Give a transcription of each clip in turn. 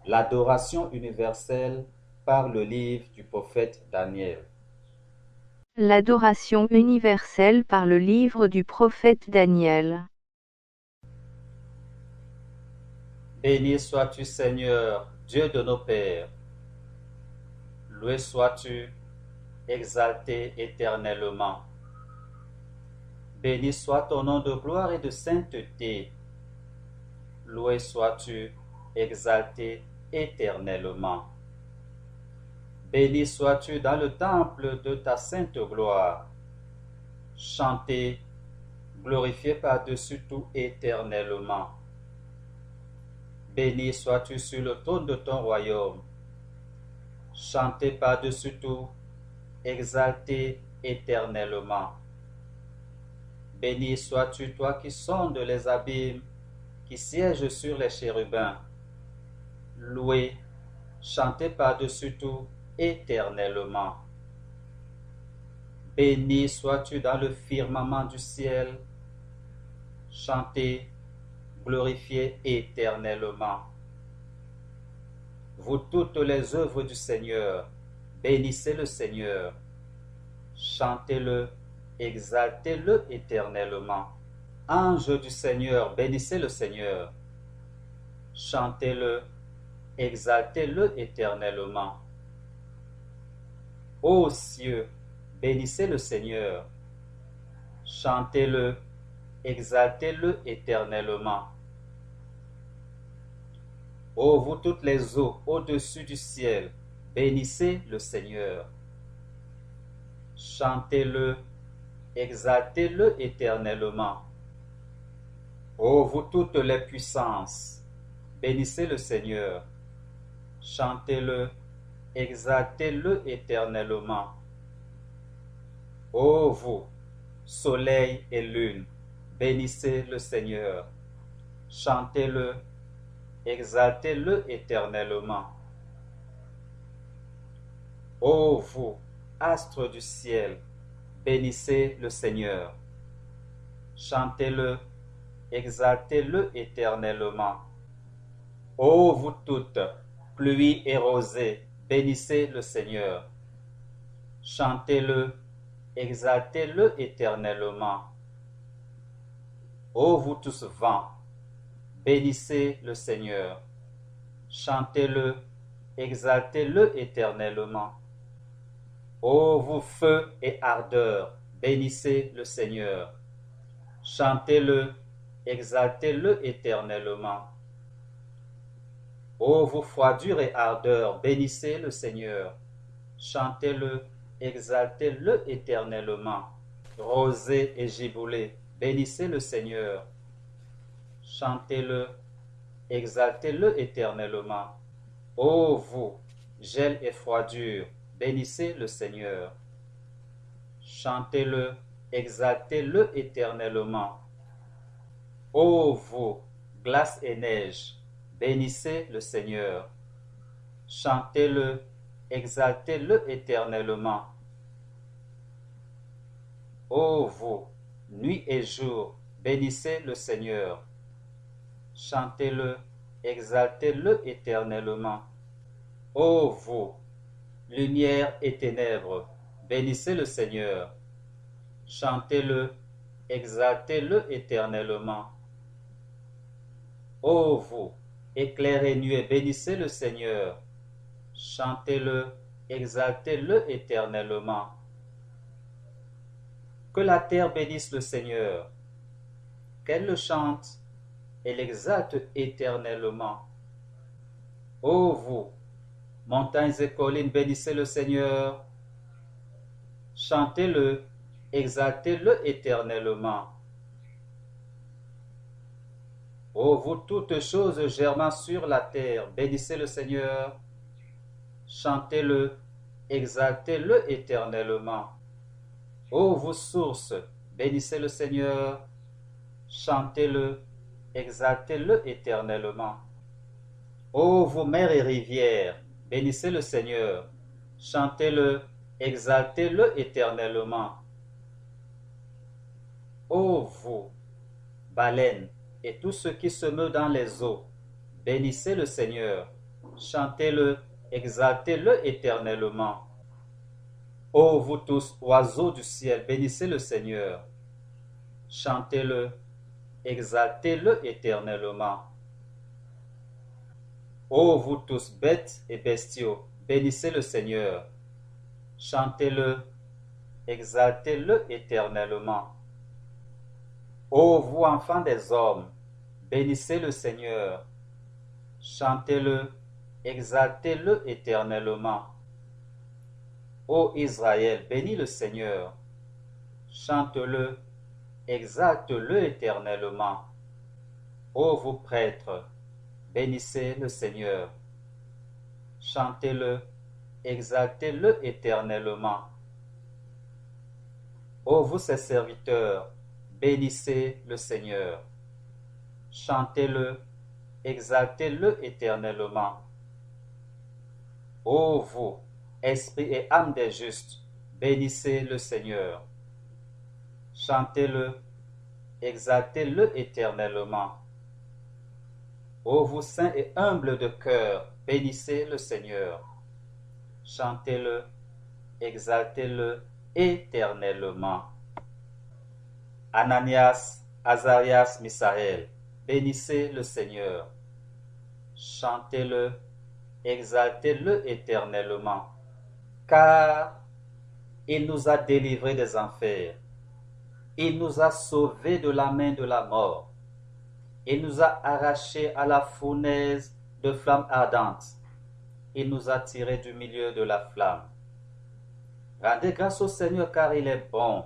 L'adoration universelle par le livre du prophète Daniel. L'adoration universelle par le livre du prophète Daniel. Béni sois-tu Seigneur, Dieu de nos pères. Loué sois-tu, exalté éternellement. Béni soit ton nom de gloire et de sainteté. Loué sois-tu, exalté éternellement. Béni sois-tu dans le temple de ta sainte gloire. Chanté, glorifié par-dessus tout éternellement. Béni sois-tu sur le trône de ton royaume. Chanté par-dessus tout, exalté éternellement. Béni sois-tu, toi qui sondes les abîmes, qui sièges sur les chérubins. Loué, chanté par-dessus tout éternellement. Béni sois-tu dans le firmament du ciel. Chanté, glorifié éternellement. Vous toutes les œuvres du Seigneur, bénissez le Seigneur. Chantez-le, exaltez-le éternellement. Anges du Seigneur, bénissez le Seigneur. Chantez-le, exaltez-le éternellement. Ô cieux, bénissez le Seigneur. Chantez-le, exaltez-le éternellement. Ô vous toutes les eaux au-dessus du ciel, bénissez le Seigneur. Chantez-le, exaltez-le éternellement. Ô vous toutes les puissances, bénissez le Seigneur. Chantez-le, exaltez-le éternellement. Ô vous, soleil et lune, bénissez le Seigneur. Chantez-le, exaltez-le éternellement. Ô vous, astres du ciel, bénissez le Seigneur. Chantez-le, exaltez-le éternellement. Ô vous toutes, pluie et rosée, bénissez le Seigneur. Chantez-le, exaltez-le éternellement. Ô vous tous vents, bénissez le Seigneur. Chantez-le, exaltez-le éternellement. Ô vous feux et ardeurs, bénissez le Seigneur. Chantez-le, exaltez-le éternellement. Ô vous froidure et ardeur, bénissez le Seigneur. Chantez-le, exaltez-le éternellement. Rosée et giboulée, bénissez le Seigneur. Chantez-le, exaltez-le éternellement. Ô vous, gel et froidure, bénissez le Seigneur. Chantez-le, exaltez-le éternellement. Ô vous, glace et neige, bénissez le Seigneur. Chantez-le, exaltez-le éternellement. Ô vous, nuit et jour, bénissez le Seigneur. Chantez-le, exaltez-le éternellement. Ô vous, lumière et ténèbres, bénissez le Seigneur. Chantez-le, exaltez-le éternellement. Ô vous, éclairs et nuées, bénissez le Seigneur. Chantez-le, exaltez-le éternellement. Que la terre bénisse le Seigneur, qu'elle le chante et l'exalte éternellement. Ô vous, montagnes et collines, bénissez le Seigneur. Chantez-le, exaltez-le éternellement. Ô vous toutes choses germant sur la terre, bénissez le Seigneur. Chantez-le, exaltez-le éternellement. Ô vous sources, bénissez le Seigneur. Chantez-le, exaltez-le éternellement. Ô vous mers et rivières, bénissez le Seigneur. Chantez-le, exaltez-le éternellement. Ô vous, baleines, et tout ce qui se meut dans les eaux, bénissez le Seigneur. Chantez-le, exaltez-le éternellement. Ô vous tous, oiseaux du ciel, bénissez le Seigneur. Chantez-le, exaltez-le éternellement. Ô vous tous, bêtes et bestiaux, bénissez le Seigneur. Chantez-le, exaltez-le éternellement. Ô vous, enfants des hommes, bénissez le Seigneur. Chantez-le, exaltez-le éternellement. Ô Israël, bénis le Seigneur. Chante-le, exalte-le éternellement. Ô vous prêtres, bénissez le Seigneur. Chantez-le, exaltez-le éternellement. Ô vous ses serviteurs, bénissez le Seigneur. Chantez-le, exaltez-le éternellement. Ô vous, esprit et âme des justes, bénissez le Seigneur. Chantez-le, exaltez-le éternellement. Ô vous saints et humbles de cœur, bénissez le Seigneur. Chantez-le, exaltez-le éternellement. Ananias, Azarias, Misaël, bénissez le Seigneur. Chantez-le, exaltez-le éternellement. Car il nous a délivrés des enfers. Il nous a sauvés de la main de la mort. Il nous a arrachés à la fournaise de flammes ardentes. Il nous a tirés du milieu de la flamme. Rendez grâce au Seigneur car il est bon,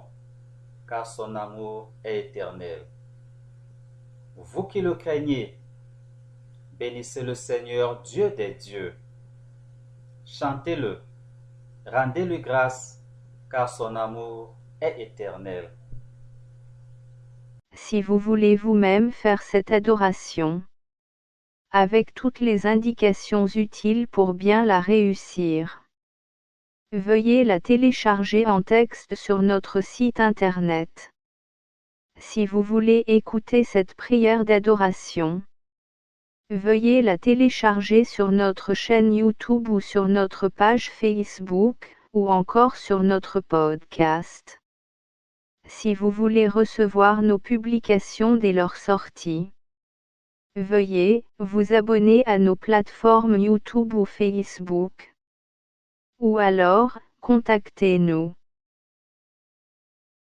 car son amour est éternel. Vous qui le craignez, bénissez le Seigneur, Dieu des dieux. Chantez-le, rendez-lui grâce, car son amour est éternel. Si vous voulez vous-même faire cette adoration, avec toutes les indications utiles pour bien la réussir, veuillez la télécharger en texte sur notre site internet. Si vous voulez écouter cette prière d'adoration, veuillez la télécharger sur notre chaîne YouTube ou sur notre page Facebook, ou encore sur notre podcast. Si vous voulez recevoir nos publications dès leur sortie, veuillez vous abonner à nos plateformes YouTube ou Facebook. Ou alors, contactez-nous.